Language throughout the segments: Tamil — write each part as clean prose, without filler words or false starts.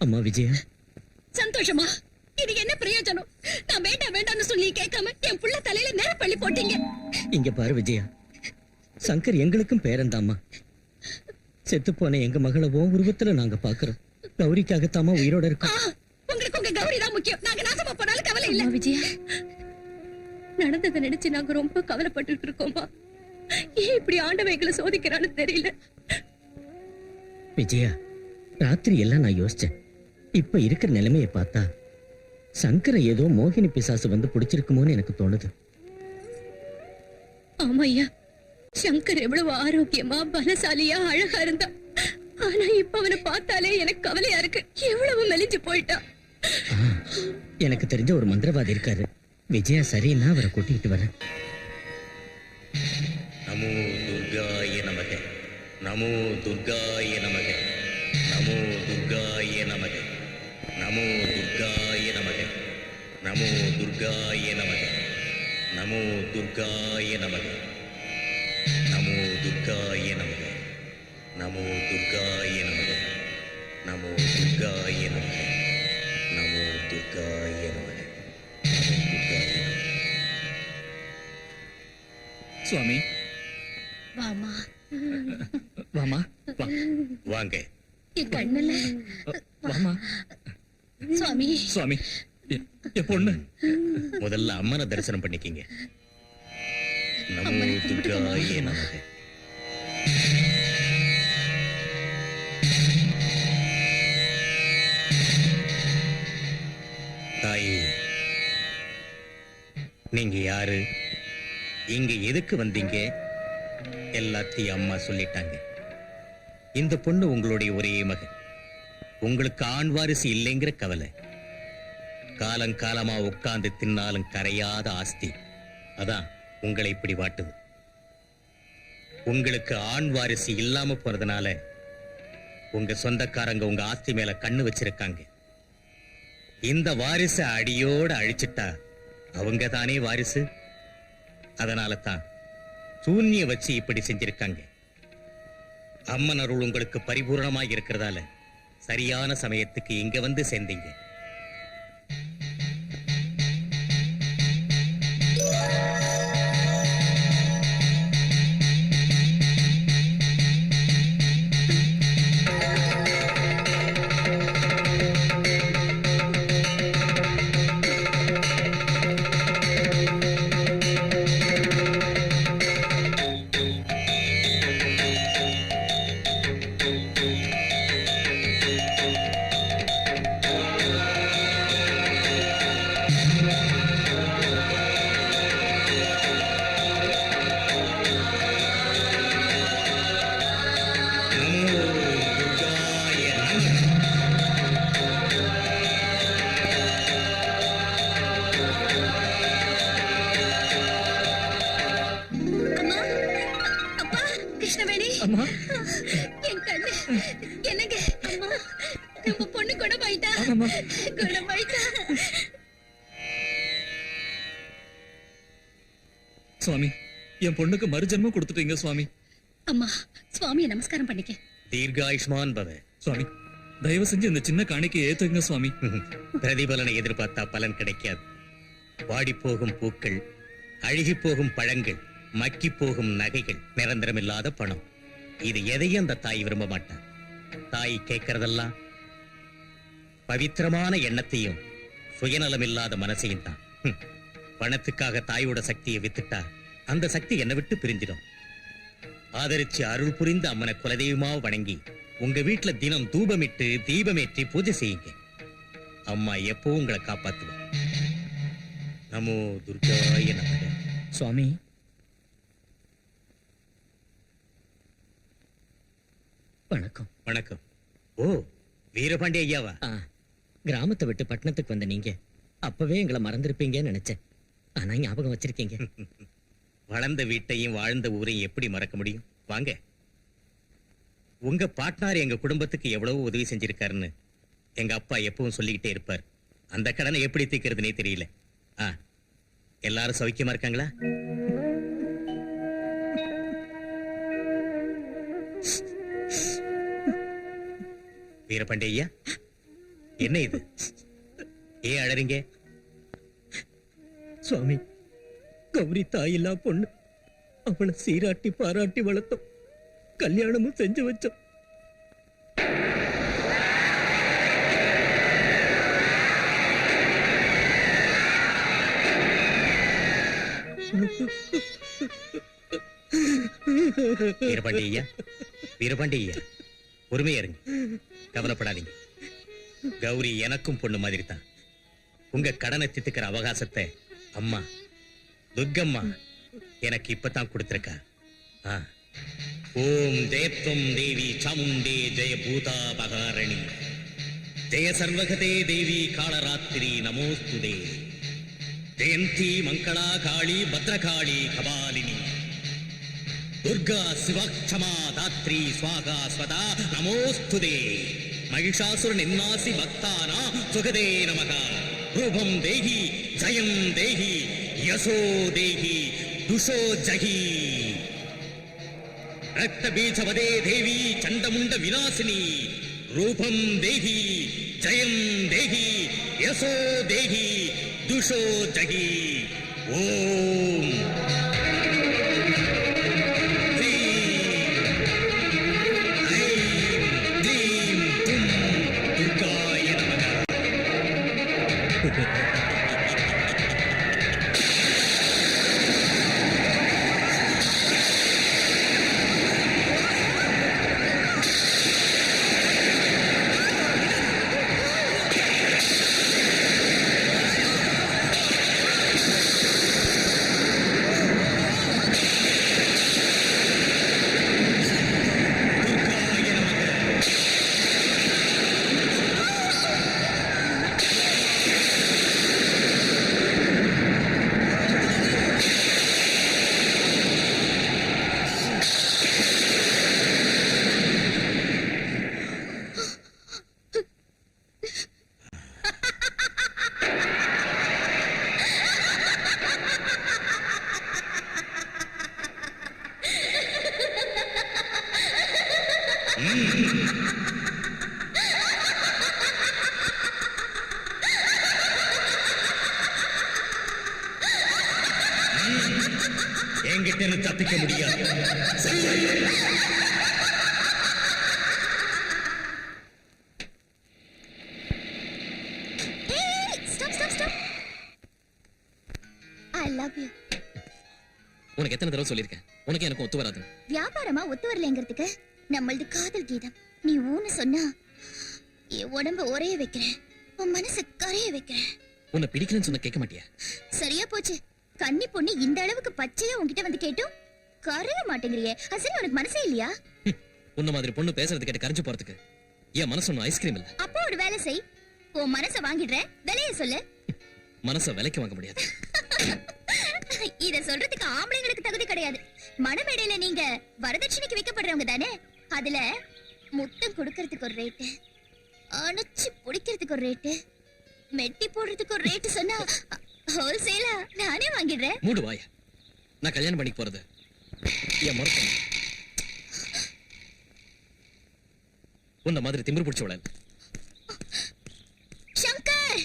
அம்மா விஜயா, சந்தோஷமா? இது என்ன பிரயோஜனம்? நான் வேண்டாம் வேண்டாம்னு சொல்லி கேட்காம என் புள்ள தலையில நெருப்பள்ளி போட்டீங்க. இங்க பாரு விஜயா, சங்கர் எங்களுக்கும் பேரன்தாம்மா. செத்து போன எங்க மகளை உன் உருவத்துல நாங்க பாக்குறோம். கௌரிக்காகத்தாமா உயிரோட இருக்கோம். உங்களுக்கு உங்க கௌரி தான் முக்கியம். நாங்க நாசமா போனாலும் கவலை இல்ல. விஜயா, நடந்ததை நினைச்சு நாங்க ரொம்ப கவலைப்பட்டு இருக்கோமா. ஏன் இப்படி ஆண்டவன் எங்களை சோதிக்கிறான்னு தெரியல. விஜயா, ராத்திரி எல்லாம் நான் யோசிச்சேன். இப்ப இருக்கிற நிலைமையை பார்த்தா சங்கரை ஏதோ மோகினி பிசாசு வந்து பிடிச்சிருக்குமோன்னு எனக்கு தோணுது. ஆமாய்யா, சங்கர் எவ்வளவு ஆரோக்கியமா பலசாலியா அழகா இருந்தா. ஆனா இப்ப அவனை பார்த்தாலே எனக்கு கவலையா இருக்கு. எவ்வளவு மெலிஞ்சு போயிட்டா. எனக்கு தெரிஞ்ச ஒரு மந்திரவாதி இருக்காரு. விஜயா சரின்னா அவரை கூட்டிகிட்டு வரேன். நமோ துர்காய நமக, நமோ துர்காய நமக, நமோ துர்காய நமக, நமோ துர்காய நமக, நமோ துர்காய நமக, நமோ துர்காய நமக, நமோ துர்காய நமக, நமோ துர்காய நமக, நமோ துர்காய நமக, நமோ துர்காய நமக, நமோ துர்காய நமக. சுவாமி, வாமா வாமா, வா. வாங்க. என் கண்ணுல வாமா. சுவாமி. சுவாமி, என் பொண்ணு. முதல்ல அம்மனை தரிசனம் பண்ணிக்கிங்க. நமோ துர்காய நமக. தாயே, நீங்க யாரு, இங்க எதுக்கு வந்தீங்க, எல்லாத்தையும் அம்மா சொல்லிட்டாங்க. இந்த பொண்ணு உங்களுடைய ஒரே மகன். உங்களுக்கு ஆண் வாரிசு இல்லைங்கிற கவலை. காலங்காலமா உட்கார்ந்து தின்னாலும் கரையாத ஆஸ்தி. அதான் உங்களை இப்படி வாட்டுது. உங்களுக்கு ஆண் வாரிசு இல்லாம போனதுனால உங்க சொந்தக்காரங்க உங்க ஆஸ்தி மேல கண்ணு வச்சிருக்காங்க. இந்த வாரிசு அடியோட அழிச்சிட்டா அவங்க தானே வாரிசு. அதனால தான் சூன்ய வச்சு இப்படி செஞ்சிருக்காங்க. அம்மன் அருள் உங்களுக்கு பரிபூர்ணமாக இருக்கிறதால சரியான சமயத்துக்கு இங்க வந்து சேர்ந்தீங்க. சுவாமி, என் பொண்ணுக்கு மறுஜன்மம் கொடுத்துட்டீங்க சுவாமி. அம்மா, சுவாமியை நமஸ்காரம் பண்ணிக்க. தீர்காயுஷ்மான் பவ. சுவாமி, தயவு செஞ்சு இந்த சின்ன காணிக்கை ஏத்துங்க சுவாமி. பிரதிபலனை எதிர்பார்த்தா பலன் கிடைக்காது. வாடி போகும் பூக்கள், அழுகி போகும் பழங்கள், மக்கி போகும் நகைகள், நிரந்தரமில்லாத பணம், இது எதையும் அந்த தாய் விரும்ப மாட்டார். தாய் கேட்கறதெல்லாம் பவித்திரமான எண்ணத்தையும் சுயநலமில்லாத மனசையும் தான். பணத்துக்காக தாயோட சக்தியை வித்துட்டா அந்த சக்தி என்னை விட்டு பிரிஞ்சிடும். ஆதரிச்சு அருள் புரிந்த அம்மனை குலதெய்வமா வணங்கி உங்க வீட்டுல தினம் தூபமிட்டு தீபமேற்றி பூஜை செய்யுங்க. அம்மா எப்பவும் உங்களை காப்பாத்துவா. நமோ துர்காய நமக. சுவாமி, வணக்கம். வணக்கம். ஓ, வீரபாண்டி ஐயாவா? கிராமத்தை விட்டு பட்டணத்துக்கு வந்த நீங்க அப்பவே எங்களை மறந்திருப்பீங்கன்னு நினைச்சேன். ஆனா ஞாபகம் வச்சிருக்கீங்க. வளர்ந்த வீட்டையும் வாழ்ந்த ஊரையும் எப்படி மறக்க முடியும்? வாங்க. உங்க பாட்னார் எங்க குடும்பத்துக்கு எவ்வளவு உதவி செஞ்சிருக்காருன்னு எங்க அப்பா எப்பவும் சொல்லிக்கிட்டே இருப்பார். அந்த கடனை எப்படி தீர்க்கிறதுனே தெரியல. எல்லாரும் சௌக்கியமா இருக்காங்களா? வீரபாண்டி ஐயா, என்ன இது? ஏன் அழறீங்க? சுவாமி, கௌரி தாயில்லா பொண்ணு. அவளை சீராட்டி பாராட்டி வளர்த்தோம், கல்யாணமும் செஞ்சு வச்சோம். வீரபாண்டி ஐயா, வீரபாண்டி ஐயா, பொறுமையா இருங்க, கவலைப்படாதீங்க. கௌரி எனக்கும் பொண்ணு மாதிரி தான். உங்க கடனை தித்துக்கிற அவகாசத்தை அம்மா துர்கம்மா எனக்கு இப்பதான் கொடுத்திருக்கா. ஓம் ஜெயத்வம் தேவி சாமுண்டே ஜெய பூதா பகாரணி ஜெய சர்வகதே தேவி காளராத்திரி நமோஸ்துதே ஜெயந்தி மங்களா காளி பத்ரகாளி கபாலினி துர்கா சிவக்ஷமா தாத்ரி ஸ்வாகா ஸ்வதா நமோஸ்துதே மகிஷாசுர நின்னாசி பக்தானா சுகதே நமக ரூபம் தேஹி ஜயம் தேஹி யசோ தேஹி துஷோ ஜகி ரக்த பீஜவதே தேவி சண்டமுண்ட விநாசினி ரூபம் தேஹி ஜயம் தேஹி யசோ தேஹி துஷோ ஜகி ஓம் என்கிட்ட தப்பிக்க முடியாது. உனக்கு எத்தனை தடவை சொல்லிருக்கேன், உனக்கு எனக்கு ஒத்து வராது. வியாபாரமா ஒத்து வரலங்கிறதுக்கு நம்மளது காதல் கீதம். நீ ஊன்னு சொன்னா என் உடம்ப ஒரே வைக்கிறேன், உன் மனசு கரைய வைக்கிறேன். உன்னை பிடிக்கலன்னு சொன்ன கேட்க மாட்டியா? சரியா போச்சு. கன்னி பொண்ணு இந்த அளவுக்கு பச்சையா உன்கிட்ட வந்து கேட்டும் கரைய மாட்டேங்கிறியே. அசல் உனக்கு மனசே இல்லையா? உன்ன மாதிரி பொண்ணு பேசுறது கேட்டு கரைஞ்சு போறதுக்கு என் மனசு ஒன்னும் ஐஸ்கிரீம் இல்ல. அப்போ ஒரு வேலை செய், உன் மனசை வாங்கிடுறேன், விலைய சொல்லு. மனசை விலைக்கு வாங்க முடியாது. இத சொல்றதுக்கு ஆம்பளைங்களுக்கு தகுதி கிடையாது. மணமேடையில நீங்க வரதட்சணைக்கு வைக்கப்படுறவங்க தானே. அதுல முத்தம் கொடுக்கறதுக்கு ஒரு ரேட்டு, அணைச்சு பிடிக்கிறதுக்கு ஒரு ரேட்டு, மெட்டி போடுறதுக்கு ஒரு ரேட்டு சொன்னா ஹோல்சேலா நானே வாங்கிடுறேன். மூடு வாய. நான் கல்யாணம் பண்ணிக்க போறது என் மறுப்பு. உன்ன மாதிரி திமிரு பிடிச்சவள சங்கர்.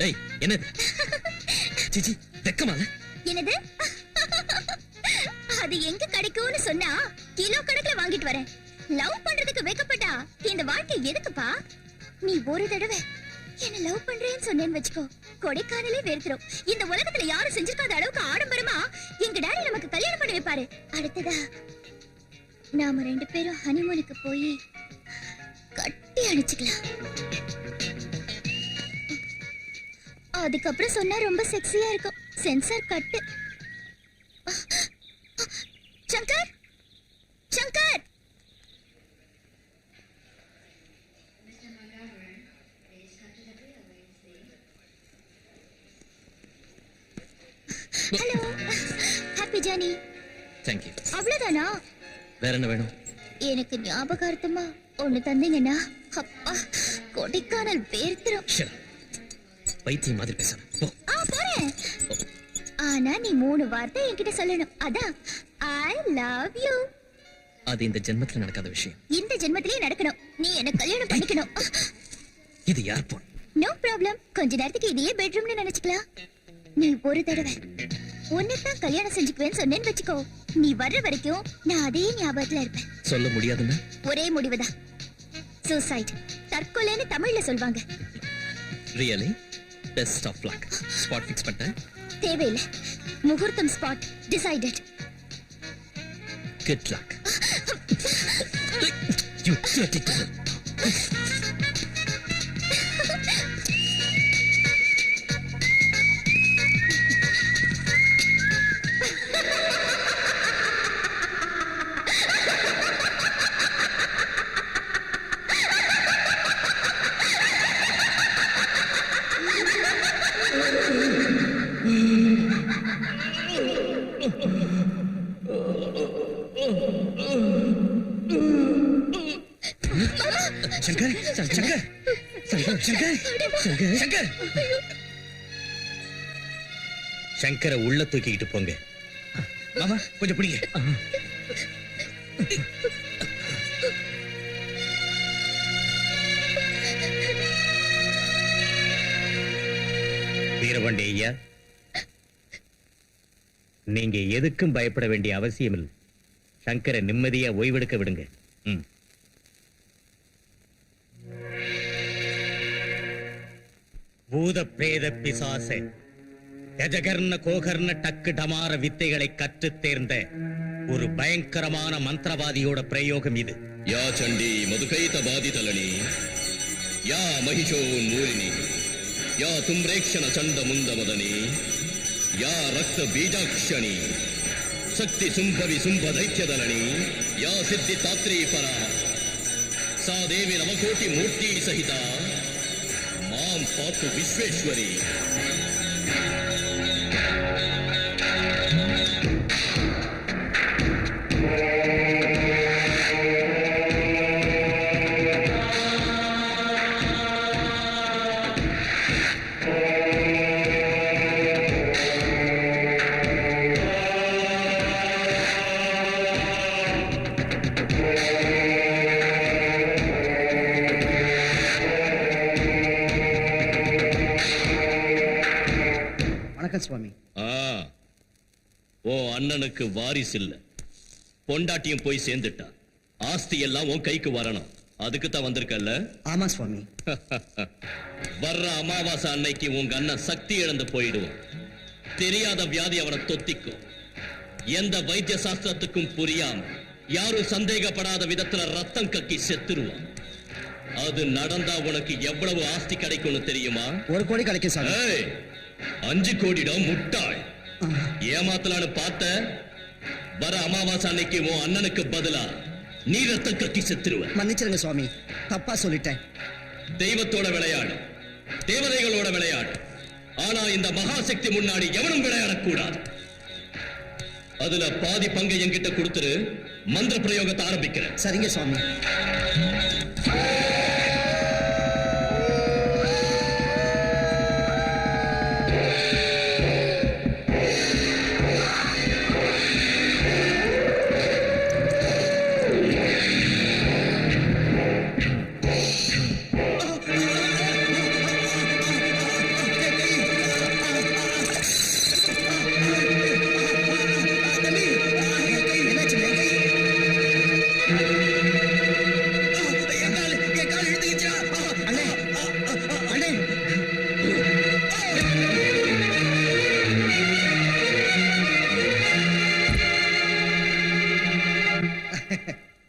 ஏய், என்னது? சிச்சி, வெக்கமால? என்னது? அது எங்க கிடைக்கும்னு சொன்னா கிலோ கணக்குல வாங்கிட்டு வரேன். லவ் பண்றதுக்கு வெக்கப்பட்டா இந்த வாழ்க்கை எதுக்குப்பா? நீ ஒரு தடவை என்ன லவ் பண்றேன்னு சொன்னேன்னு வச்சுக்கோ, கொடைக்கானலே வெறுத்துரும். இந்த உலகத்துல யாரும் செஞ்சிருக்காத அளவுக்கு ஆடம்பரமா எங்க டாடி நமக்கு கல்யாணம் பண்ணி வைப்பாரு. அடுத்ததா நாம 2 பேரும் ஹனிமூனுக்கு போய் கட்டி அணைச்சுக்கலாம். அதுக்கப்புறம் சொன்னா ரொம்ப செக்ஸியா இருக்கும். Censor cut. Shankar, Shankar. Hello happy journey. Thank you. அவ்வளவுதானா? வேற என்ன வேணும்? எனக்கு ஞாபகார்த்தமா ஒண்ணு தந்தீங்கன்னா அப்பா கொடைக்கானல் வேர்த்துரும். Shut up. பைத்தியம் மாதிரி பேசாத. போ. போறேன். ஆனா நீ 3 வார்த்தை என்கிட்ட சொல்லணும். அதான் ஐ லவ் யூ. அது இந்த ஜென்மத்துல நடக்காத விஷயம். இந்த ஜென்மத்திலேயே நடக்கணும். நீ என்ன கல்யாணம் பண்ணிக்கணும். இது யார் போன்? No problem. கொஞ்ச நேரத்துக்கு இதையே பெட்ரூம்னு நினைச்சுக்கலாம். நீ ஒரு தடவை உன்னைத்தான் கல்யாணம் செஞ்சுக்குவேன்னு சொன்னேன்னு வச்சுக்கோ, நீ வர்ற வரைக்கும் நான் அதே ஞாபகத்துல இருப்பேன். சொல்ல முடியாதுன்னா ஒரே முடிவுதான், சூசைட், தற்கொலைன்னு தமிழ்ல சொல்வாங்க. Really? Best of luck. Spot fix பண்ணிட்டேன். தேவையில்லை, முகூர்த்தம் spot decided. Good luck. You dirty girl. Shankar Shankar Shankar Shankar Shankar Shankar சங்கரை உள்ள தூக்கிக்கிட்டு போங்க. மாமா கொஞ்சம் பிடிங்க. வீரபாண்டி ஐயா, நீங்க எதுக்கும் பயப்பட வேண்டிய அவசியம் இல்லை. சங்கரை நிம்மதியா ஓய்வெடுக்க விடுங்க. பூத பிரேத பிசாச கஜகர்ண கோகர்ண டக்கு டமார வித்தைகளை கற்றுத் தேர்ந்த ஒரு பயங்கரமான மந்திரவாதியோட பிரயோகம் இது. யா சண்டி மதுகைத பாதிதலனி, யா மகிஷோன் மூலினி, யா தும்ரேக்ஷண சண்ட முந்தமதனி, யா ரக்த பீஜாக்ஷணி, சக்தி சும்பவி சும்ப தைத்யதலனி, யா சித்தி தாத்ரீ பரா, சா தேவி நவகோட்டி மூர்த்தி சகிதா, மாம் பாத்து விஸ்வேஸ்வரி. சுவாமி. ஓ அண்ணனுக்கு வாரிசு இல்ல, பொண்டாட்டியும் போய் சேர்ந்துட்டா. ஆஸ்தி எல்லாம் உன் கைக்கு வரணும். அதுக்கு தான் வந்திருக்கல்ல? ஆமா சுவாமி. வர்ற அமாவாசை அன்னைக்கு உங்க அண்ணன் சக்தி இழந்து போயிடுவான். தெரியாத வியாதி அவனை தொத்திக்கும். எந்த வைத்திய சாஸ்திரத்துக்கும் புரியாம யாரும் சந்தேகப்படாத விதத்துல ரத்தம் கக்கி செத்துருவான். அது நடந்தா உனக்கு எவ்வளவு ஆஸ்தி கிடைக்கும்னு தெரியுமா? 1 கோடி கிடைக்கும் சாமி. 5 கோடிடம் முட்டாள். ஏமாத்தலான்னு பார்த்த, வர அமாவாசை அன்னைக்கு உன் அண்ணனுக்கு பதிலா நீ ரத்த கட்டி செத்துருவ. மன்னிச்சிருங்க சுவாமி, தப்பா சொல்லிட்டேன். தெய்வத்தோட விளையாடு, தேவதைகளோட விளையாடு. ஆனா இந்த மகாசக்தி முன்னாடி எவனும் விளையாடக்கூடாது. அதுல பாதி பங்கை என்கிட்ட கொடுத்துரு, மந்திர பிரயோகத்தை ஆரம்பிக்கிறேன். சரிங்க சுவாமி.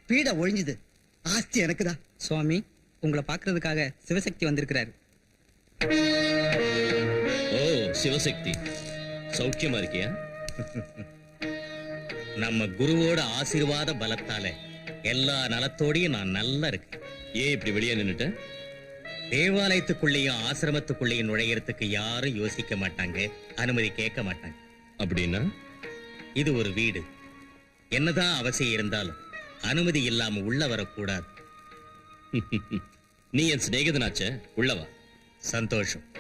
பீட ஒழிஞ்சுது, ஆஸ்தி எனக்குதான். சுவாமி, உங்களை பார்க்கிறதுக்காக சிவசக்தி வந்திருக்கிறாரு. ஓ சிவசக்தி, சௌக்கியமா இருக்கியா? நம்ம குருவோட ஆசீர்வாத பலத்தால எல்லா நலத்தோடையும் நான் நல்லா இருக்கேன். ஏன் இப்படி வெளியே நின்னுட்ட? தேவாலயத்துக்குள்ளேயும் ஆசிரமத்துக்குள்ளேயும் நுழையறதுக்கு யாரும் யோசிக்க மாட்டாங்க, அனுமதி கேட்க மாட்டாங்க. அப்படின்னா இது ஒரு வீடு. என்னதான் அவசியம் இருந்தாலும் அனுமதி இல்லாம உள்ள வரக்கூடாது. நீ என் சிநேகிதனாச்சே, உள்ளவா. சந்தோஷம்.